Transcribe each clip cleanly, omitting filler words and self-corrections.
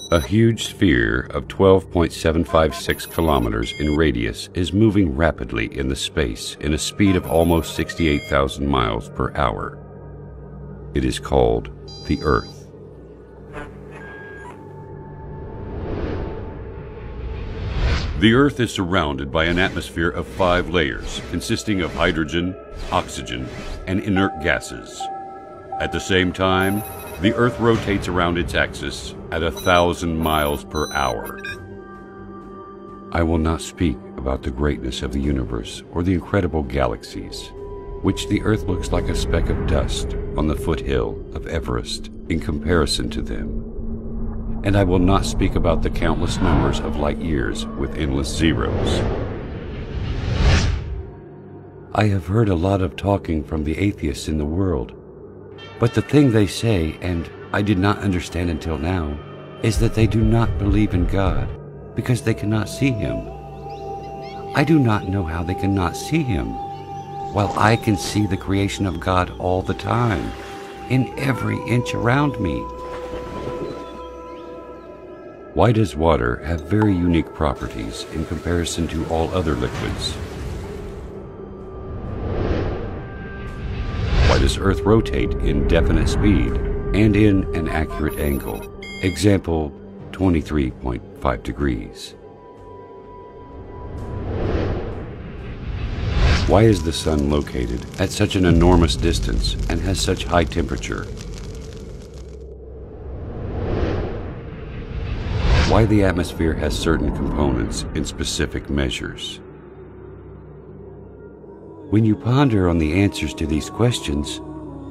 A huge sphere of 12.756 kilometers in radius is moving rapidly in the space in a speed of almost 68,000 miles per hour. It is called the Earth. The Earth is surrounded by an atmosphere of 5 layers, consisting of hydrogen, oxygen, and inert gases. At the same time, the Earth rotates around its axis at 1,000 miles per hour. I will not speak about the greatness of the universe or the incredible galaxies, which the Earth looks like a speck of dust on the foothill of Everest in comparison to them. And I will not speak about the countless numbers of light years with endless zeros. I have heard a lot of talking from the atheists in the world, but the thing they say, and I did not understand until now, is that they do not believe in God because they cannot see Him. I do not know how they cannot see Him, while I can see the creation of God all the time, in every inch around me. Why does water have very unique properties in comparison to all other liquids? Why does Earth rotate in definite speed and in an accurate angle? Example, 23.5 degrees. Why is the Sun located at such an enormous distance and has such high temperature? Why the atmosphere has certain components in specific measures? When you ponder on the answers to these questions,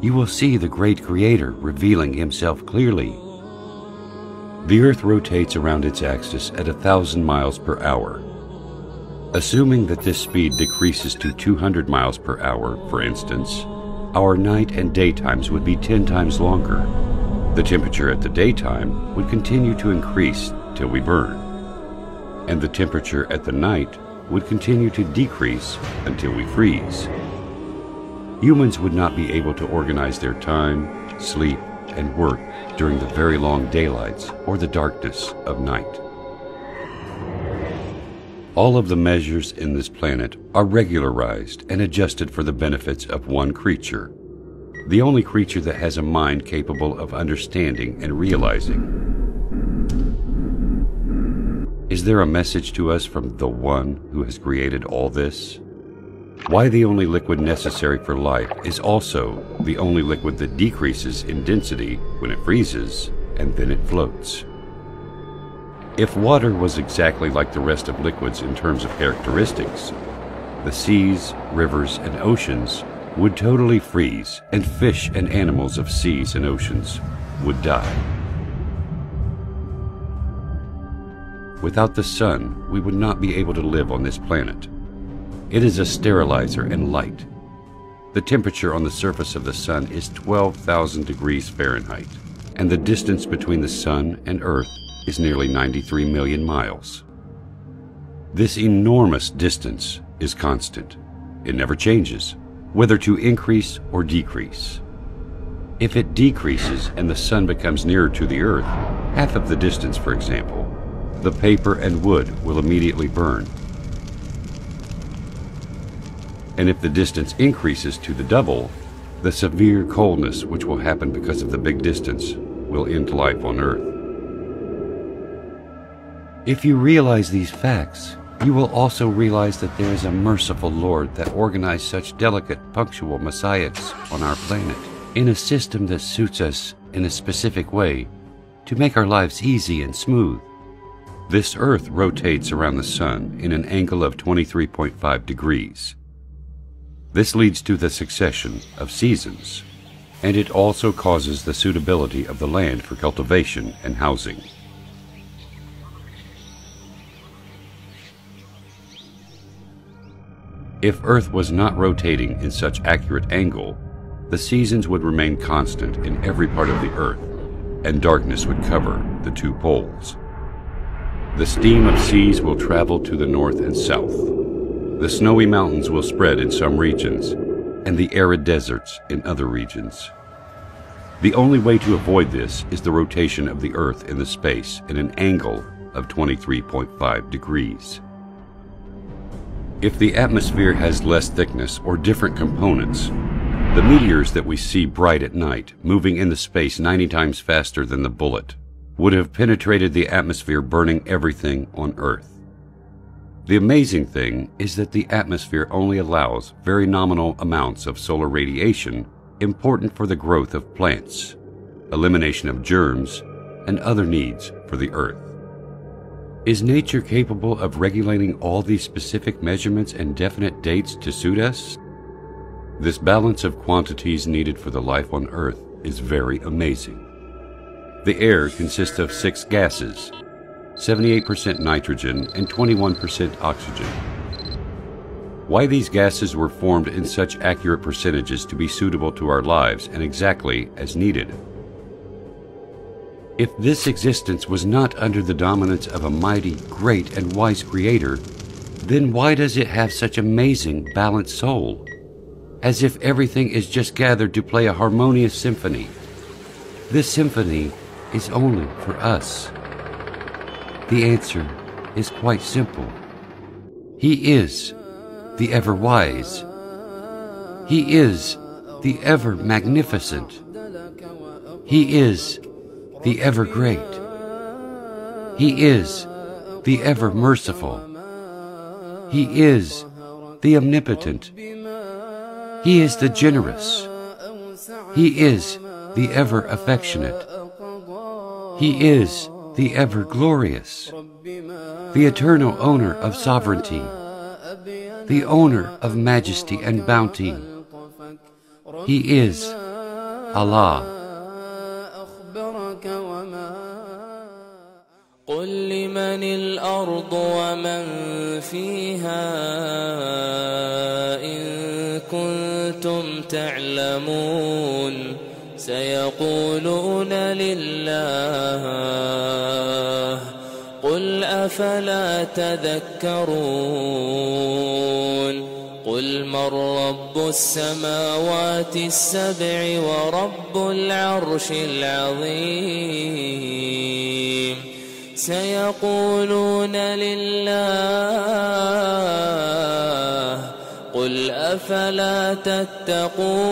you will see the great Creator revealing Himself clearly. The Earth rotates around its axis at 1,000 miles per hour. Assuming that this speed decreases to 200 miles per hour, for instance, our night and day times would be 10 times longer. The temperature at the daytime would continue to increase till we burn, and the temperature at the night would continue to decrease until we freeze. Humans would not be able to organize their time, sleep, and work during the very long daylights or the darkness of night. All of the measures in this planet are regularized and adjusted for the benefits of one creature, the only creature that has a mind capable of understanding and realizing. Is there a message to us from the One who has created all this? Why the only liquid necessary for life is also the only liquid that decreases in density when it freezes and then it floats. If water was exactly like the rest of liquids in terms of characteristics, the seas, rivers, and oceans would totally freeze, and fish and animals of seas and oceans would die. Without the Sun, we would not be able to live on this planet. It is a sterilizer and light. The temperature on the surface of the Sun is 12,000 degrees Fahrenheit, and the distance between the Sun and Earth is nearly 93 million miles. This enormous distance is constant. It never changes, whether to increase or decrease. If it decreases and the Sun becomes nearer to the Earth, half of the distance, for example, the paper and wood will immediately burn. And if the distance increases to the double, the severe coldness which will happen because of the big distance will end life on Earth. If you realize these facts, you will also realize that there is a merciful Lord that organized such delicate, punctual messiahs on our planet in a system that suits us in a specific way to make our lives easy and smooth. This Earth rotates around the Sun in an angle of 23.5 degrees. This leads to the succession of seasons, and it also causes the suitability of the land for cultivation and housing. If Earth was not rotating in such accurate angle, the seasons would remain constant in every part of the Earth, and darkness would cover the 2 poles. The steam of seas will travel to the north and south. The snowy mountains will spread in some regions, and the arid deserts in other regions. The only way to avoid this is the rotation of the Earth in the space in an angle of 23.5 degrees. If the atmosphere has less thickness or different components, the meteors that we see bright at night, moving in the space 90 times faster than the bullet, would have penetrated the atmosphere, burning everything on Earth. The amazing thing is that the atmosphere only allows very nominal amounts of solar radiation important for the growth of plants, elimination of germs, and other needs for the Earth. Is nature capable of regulating all these specific measurements and definite dates to suit us? This balance of quantities needed for the life on Earth is very amazing. The air consists of 6 gases, 78% nitrogen and 21% oxygen. Why these gases were formed in such accurate percentages to be suitable to our lives and exactly as needed? If this existence was not under the dominance of a mighty, great, and wise Creator, then why does it have such amazing, balanced soul? As if everything is just gathered to play a harmonious symphony. This symphony is only for us. The answer is quite simple. He is the ever-wise. He is the ever-magnificent. He is the ever-great. He is the ever-merciful. He is the omnipotent. He is the generous. He is the ever-affectionate. He is the ever-glorious, the eternal owner of sovereignty, the owner of majesty and bounty. He is Allah. قل لمن الأرض ومن فيها إن كنتم تعلمون سيقولون لله قل أفلا تذكرون قل من رب السماوات السبع ورب العرش العظيم سيقولون لله قل أفلا تتقون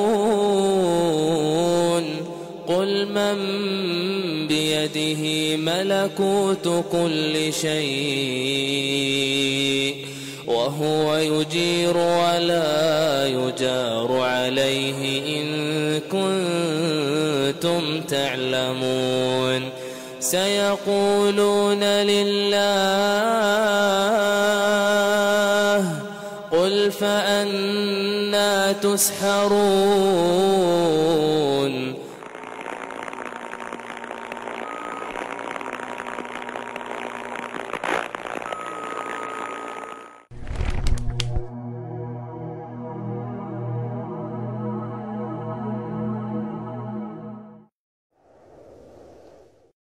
قل من بيده ملكوت كل شيء وهو يجير ولا يجار عليه إن كنتم تعلمون سيقولون لله قل فأنى تسحرون